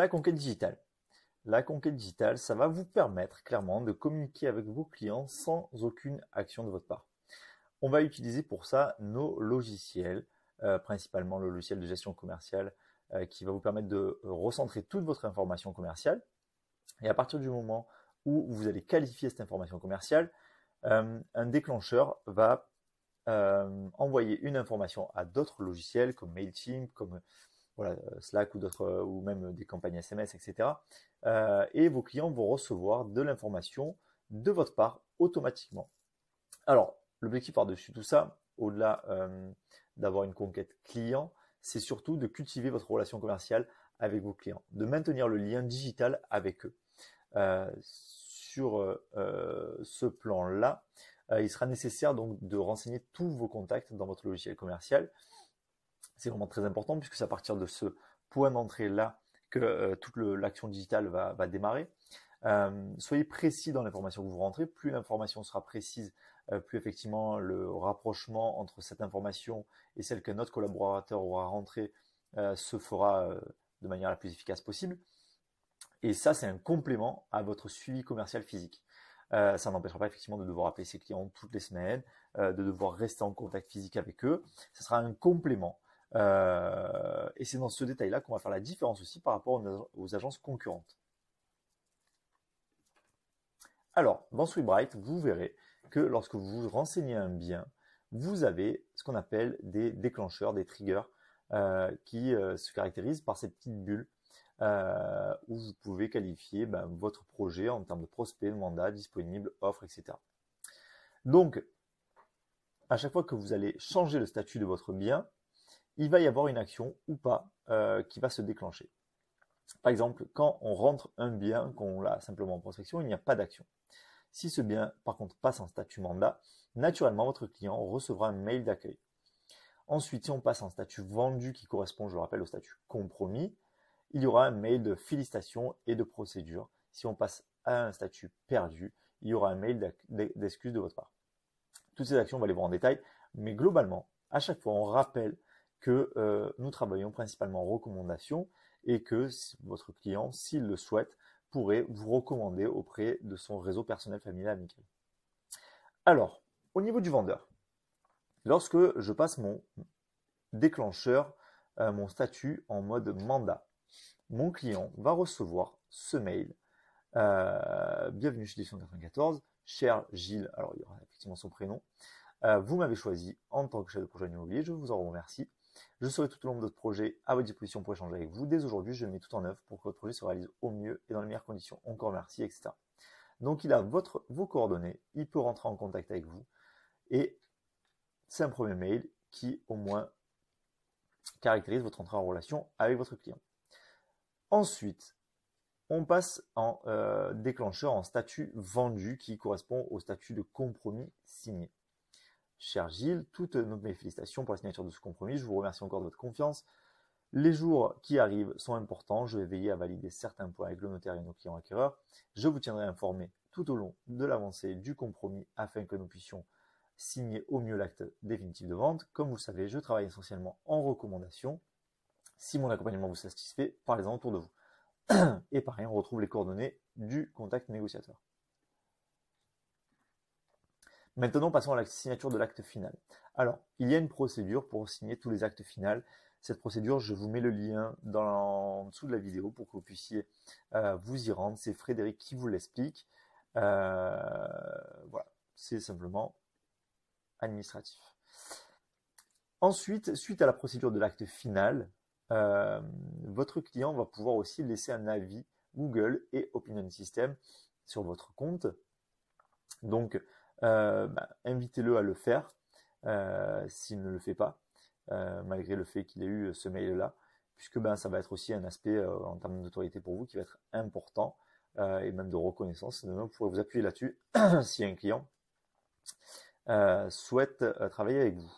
La conquête digitale. La conquête digitale, ça va vous permettre clairement de communiquer avec vos clients sans aucune action de votre part. On va utiliser pour ça nos logiciels, principalement le logiciel de gestion commerciale qui va vous permettre de recentrer toute votre information commerciale. Et à partir du moment où vous allez qualifier cette information commerciale, un déclencheur va envoyer une information à d'autres logiciels comme Mailchimp, comme voilà, Slack ou d'autres, ou même des campagnes SMS, etc. Et vos clients vont recevoir de l'information de votre part automatiquement. Alors, l'objectif par-dessus tout ça, au-delà d'avoir une conquête client, c'est surtout de cultiver votre relation commerciale avec vos clients, de maintenir le lien digital avec eux. Sur ce plan-là, il sera nécessaire donc de renseigner tous vos contacts dans votre logiciel commercial. C'est vraiment très important puisque c'est à partir de ce point d'entrée-là que toute l'action digitale va démarrer. Soyez précis dans l'information que vous rentrez. Plus l'information sera précise, plus effectivement le rapprochement entre cette information et celle qu'un autre collaborateur aura rentrée se fera de manière la plus efficace possible. Et ça, c'est un complément à votre suivi commercial physique. Ça n'empêchera pas effectivement de devoir appeler ses clients toutes les semaines, de devoir rester en contact physique avec eux. Ce sera un complément. Et c'est dans ce détail-là qu'on va faire la différence aussi par rapport aux agences concurrentes. Alors, dans Sweetbright, vous verrez que lorsque vous renseignez un bien, vous avez ce qu'on appelle des déclencheurs, des triggers, qui se caractérisent par cette petite bulle où vous pouvez qualifier votre projet en termes de prospect, de mandat, disponible, offre, etc. Donc, à chaque fois que vous allez changer le statut de votre bien, il va y avoir une action ou pas qui va se déclencher. Par exemple, quand on rentre un bien, qu'on l'a simplement en prospection, il n'y a pas d'action. Si ce bien, par contre, passe en statut mandat, naturellement, votre client recevra un mail d'accueil. Ensuite, si on passe en statut vendu qui correspond, je le rappelle, au statut compromis, il y aura un mail de félicitations et de procédure. Si on passe à un statut perdu, il y aura un mail d'excuse de votre part. Toutes ces actions, on va les voir en détail, mais globalement, à chaque fois, on rappelle que nous travaillons principalement en recommandation et que votre client, s'il le souhaite, pourrait vous recommander auprès de son réseau personnel, familial, amical. Alors, au niveau du vendeur, lorsque je passe mon déclencheur, mon statut en mode mandat, mon client va recevoir ce mail. Bienvenue chez Décision 94, cher Gilles, alors il y aura effectivement son prénom. Vous m'avez choisi en tant que chef de projet immobilier, je vous en remercie. Je serai tout au long de votre projet à votre disposition pour échanger avec vous. Dès aujourd'hui, je mets tout en œuvre pour que votre projet se réalise au mieux et dans les meilleures conditions. Encore merci, etc. Donc, il a vos coordonnées, il peut rentrer en contact avec vous. Et c'est un premier mail qui, au moins, caractérise votre entrée en relation avec votre client. Ensuite, on passe en déclencheur en statut vendu qui correspond au statut de compromis signé. Cher Gilles, toutes mes félicitations pour la signature de ce compromis. Je vous remercie encore de votre confiance. Les jours qui arrivent sont importants. Je vais veiller à valider certains points avec le notaire et nos clients acquéreurs. Je vous tiendrai informé tout au long de l'avancée du compromis afin que nous puissions signer au mieux l'acte définitif de vente. Comme vous le savez, je travaille essentiellement en recommandation. Si mon accompagnement vous satisfait, parlez-en autour de vous. Et pareil, on retrouve les coordonnées du contact négociateur. Maintenant, passons à la signature de l'acte final. Alors, il y a une procédure pour signer tous les actes finaux. Cette procédure, je vous mets le lien en dessous de la vidéo pour que vous puissiez vous y rendre. C'est Frédéric qui vous l'explique. Voilà, c'est simplement administratif. Ensuite, suite à la procédure de l'acte final, votre client va pouvoir aussi laisser un avis Google et Opinion System sur votre compte. Donc, invitez-le à le faire s'il ne le fait pas, malgré le fait qu'il ait eu ce mail-là, puisque ça va être aussi un aspect en termes d'autorité pour vous qui va être important et même de reconnaissance. Vous pourrez vous appuyer là-dessus si un client souhaite travailler avec vous.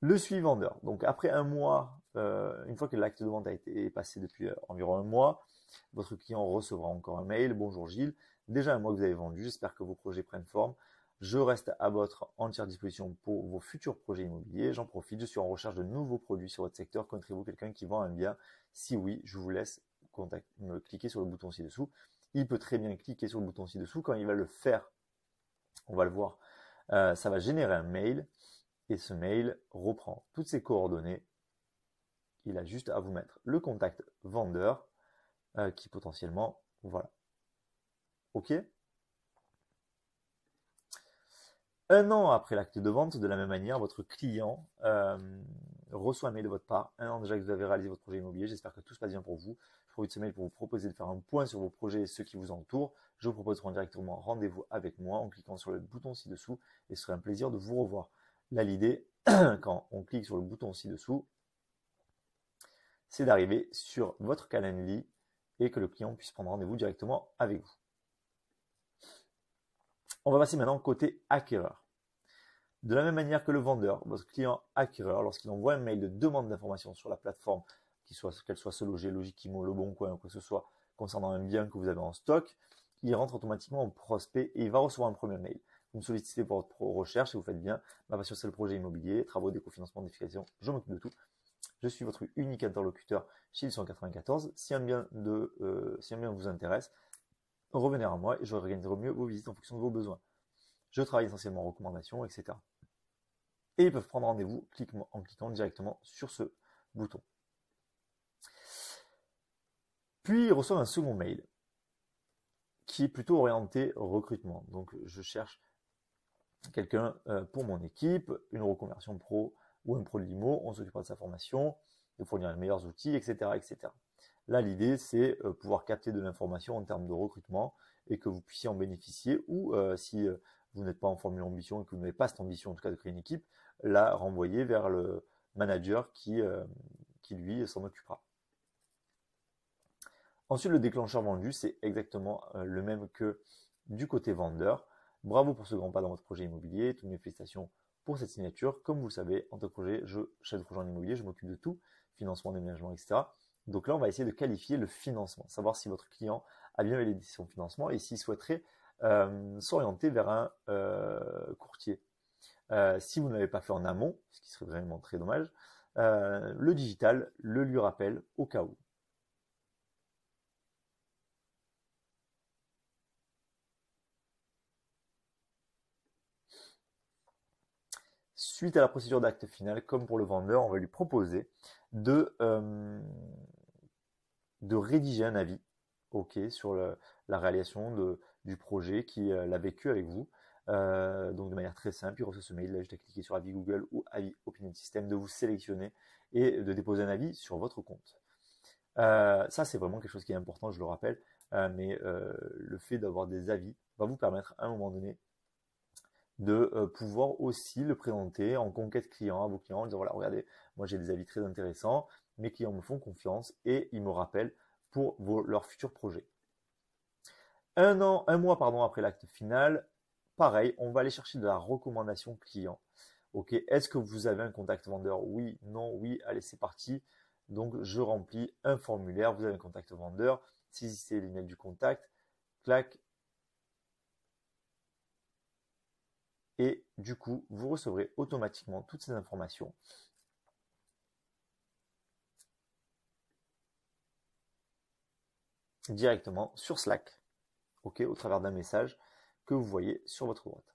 Le suivi vendeur. Donc après un mois, une fois que l'acte de vente a été passé depuis environ un mois, votre client recevra encore un mail. Bonjour Gilles, déjà un mois que vous avez vendu, j'espère que vos projets prennent forme. Je reste à votre entière disposition pour vos futurs projets immobiliers. J'en profite, je suis en recherche de nouveaux produits sur votre secteur. Connaîtrez-vous quelqu'un qui vend un bien? Si oui, je vous laisse cliquer sur le bouton ci-dessous. Il peut très bien cliquer sur le bouton ci-dessous. Quand il va le faire, on va le voir, ça va générer un mail et ce mail reprend toutes ses coordonnées. Il a juste à vous mettre le contact vendeur qui potentiellement, voilà. OK? Un an après l'acte de vente, de la même manière, votre client reçoit un mail de votre part. Un an déjà que vous avez réalisé votre projet immobilier. J'espère que tout se passe bien pour vous. Je profite de ce mail pour vous proposer de faire un point sur vos projets et ceux qui vous entourent. Je vous propose de prendre directement rendez-vous avec moi en cliquant sur le bouton ci-dessous et ce serait un plaisir de vous revoir. Là, l'idée, quand on clique sur le bouton ci-dessous, c'est d'arriver sur votre Calendly et que le client puisse prendre rendez-vous directement avec vous. On va passer maintenant côté acquéreur. De la même manière que le vendeur, votre client acquéreur, lorsqu'il envoie un mail de demande d'information sur la plateforme, qu'elle soit Se Loger, Logiquimo, Le Bon Coin, ou quoi que ce soit, concernant un bien que vous avez en stock, il rentre automatiquement en prospect et il va recevoir un premier mail. Vous me sollicitez pour votre recherche et vous faites bien. Ma passion, c'est le projet immobilier, travaux, d'écofinancement, d'éducation, je m'occupe de tout. Je suis votre unique interlocuteur chez 194. Si un bien vous intéresse, revenez à moi et je organiserai mieux vos visites en fonction de vos besoins. Je travaille essentiellement en recommandations, etc. Et ils peuvent prendre rendez-vous en cliquant directement sur ce bouton. Puis ils reçoivent un second mail qui est plutôt orienté recrutement. Donc je cherche quelqu'un pour mon équipe, une reconversion pro ou un pro de limo, on s'occupera de sa formation, de fournir les meilleurs outils, etc. etc. Là, l'idée, c'est pouvoir capter de l'information en termes de recrutement et que vous puissiez en bénéficier ou si vous n'êtes pas en formule ambition et que vous n'avez pas cette ambition, en tout cas de créer une équipe, la renvoyer vers le manager qui lui, s'en occupera. Ensuite, le déclencheur vendu, c'est exactement le même que du côté vendeur. Bravo pour ce grand pas dans votre projet immobilier. Toutes mes félicitations pour cette signature. Comme vous le savez, en tant que projet, chef de projet en immobilier, je m'occupe de tout, financement, déménagement, etc. Donc là, on va essayer de qualifier le financement, savoir si votre client a bien validé son financement et s'il souhaiterait s'orienter vers un courtier. Si vous ne l'avez pas fait en amont, ce qui serait vraiment très dommage, le digital le lui rappelle au cas où. Suite à la procédure d'acte final, comme pour le vendeur, on va lui proposer de rédiger un avis sur la réalisation du projet qu'il a vécu avec vous. Donc de manière très simple, il reçoit ce mail, là juste à cliquer sur avis Google ou avis Opinion System, de vous sélectionner et de déposer un avis sur votre compte. Ça, c'est vraiment quelque chose qui est important, je le rappelle, mais le fait d'avoir des avis va vous permettre à un moment donné de pouvoir aussi le présenter en conquête client à vos clients, en disant voilà, regardez, moi j'ai des avis très intéressants, mes clients me font confiance et ils me rappellent pour leurs futurs projets. Un mois après l'acte final, pareil, on va aller chercher de la recommandation client. Ok, est-ce que vous avez un contact vendeur? Oui, non, oui, allez, c'est parti. Donc, je remplis un formulaire. Vous avez un contact vendeur. Saisissez l'email du contact. Clac. Et du coup, vous recevrez automatiquement toutes ces informations directement sur Slack, ok, au travers d'un message que vous voyez sur votre boîte.